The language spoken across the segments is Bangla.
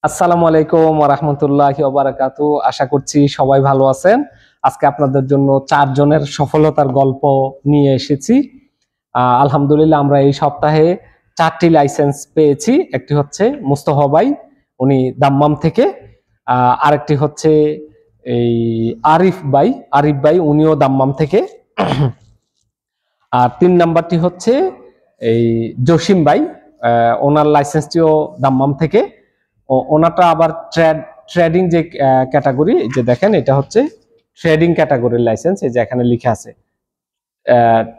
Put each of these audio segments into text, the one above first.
আসসালামু আলাইকুম ওয়া রাহমাতুল্লাহি ওয়া বারাকাতুহু। আশা করছি সবাই ভালো আছেন। আজকে আপনাদের জন্য ৪ জনের সফলতার গল্প নিয়ে এসেছি। আলহামদুলিল্লাহ আমরা এই সপ্তাহে ৪টি লাইসেন্স পেয়েছি। একটি হচ্ছে মুস্তাফা ভাই, উনি দাম্মাম থেকে। আরেকটি হচ্ছে এই আরিফ ভাই উনিও দাম্মাম থেকে। আর ৩ নাম্বারটি হচ্ছে এই জসিম ভাই, ওনার লাইসেন্সটিও দাম্মাম থেকে। ওনাটা আবার ট্রেডিং যে ক্যাটাগরি, যে দেখেন এটা হচ্ছে ট্রেডিং ক্যাটাগরির লাইসেন্স, এই যে এখানে লিখে আছে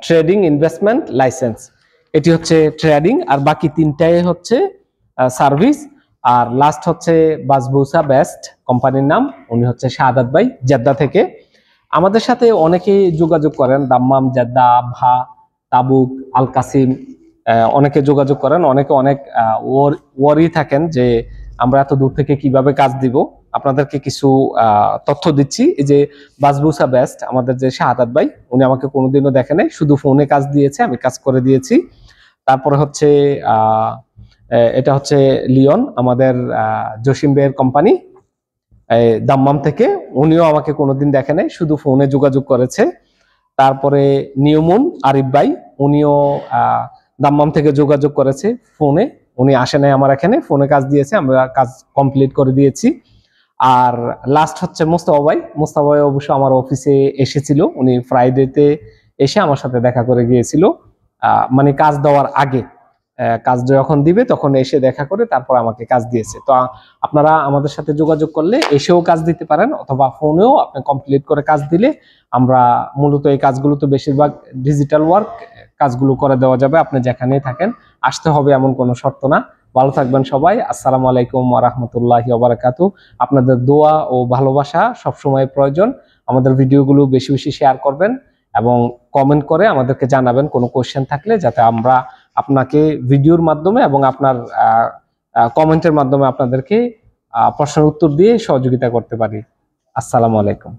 ট্রেডিং ইনভেস্টমেন্ট লাইসেন্স। এটি হচ্ছে ট্রেডিং, আর বাকি ৩টাই হচ্ছে সার্ভিস। আর লাস্ট হচ্ছে বাসবুসা বেস্ট কোম্পানির নাম, উনি হচ্ছে শাহাদাত ভাই জেদ্দা থেকে। আমাদের সাথে অনেকেই যোগাযোগ করেন, দাম্মাম, জেদ্দা, আবহা, তাবুক, আল কাসিম, অনেকে যোগাযোগ করেন। অনেকে অনেক ওয়ারি থাকেন যে আমরা এত দূর থেকে কিভাবে কাজ দিব। আপনাদেরকে কিছু তথ্য দিচ্ছি। এই যে বাসবুসা বেস্ট, আমাদের যে শাহাদাত ভাই, উনি আমাকে কোনোদিনও দেখে নাই, শুধু ফোনে কাজ দিয়েছে, আমি কাজ করে দিয়েছি। তারপরে হচ্ছে এটা হচ্ছে লিওন, আমাদের জসিম ভাইয়ের কোম্পানি দাম্মাম থেকে, উনিও আমাকে কোনোদিন দেখে নাই, শুধু ফোনে যোগাযোগ করেছে। তারপরে নিয়মুন আরিফ ভাই, উনিও দাম্মাম থেকে যোগাযোগ করেছে ফোনে, উনি আসে নাই আমার এখানে, ফোনে কাজ দিয়েছে, আমরা কাজ কমপ্লিট করে দিয়েছি। আর লাস্ট হচ্ছে মুস্তাফা ভাই অবশ্য আমার অফিসে এসেছিল, উনি ফ্রাইডেতে এসে আমার সাথে দেখা করে গিয়েছিল, মানে কাজ দেওয়ার আগে। কাজ যখন দিবে তখন এসে দেখা করে তারপর আমাকে কাজ দিয়েছে। তো আপনারা আমাদের সাথে যোগাযোগ করলে এসেও কাজ দিতে পারেন, অথবা ফোনেও আপনি কমপ্লিট করে কাজ দিলে আমরা মূলত এই কাজগুলো তো বেশিরভাগ ডিজিটাল ওয়ার্ক, কাজগুলো করে দেওয়া যাবে আপনি যেখানেই থাকেন। আসতে হবে এমন কোনো শর্ত না। ভালো থাকবেন সবাই। আসসালামু আলাইকুম ওয়া রাহমাতুল্লাহি ওয়া বারাকাতুহু। আপনাদের দোয়া ও ভালোবাসা সবসময় প্রয়োজন। আমাদের ভিডিওগুলো বেশি বেশি শেয়ার করবেন এবং কমেন্ট করে আমাদেরকে জানাবেন কোনো কোশ্চেন থাকলে, যাতে আমরা আপনাকে ভিডিওর মাধ্যমে এবং আপনার কমেন্টের মাধ্যমে আপনাদেরকে প্রশ্নের উত্তর দিয়ে সহযোগিতা করতে পারি। আসসালামু আলাইকুম।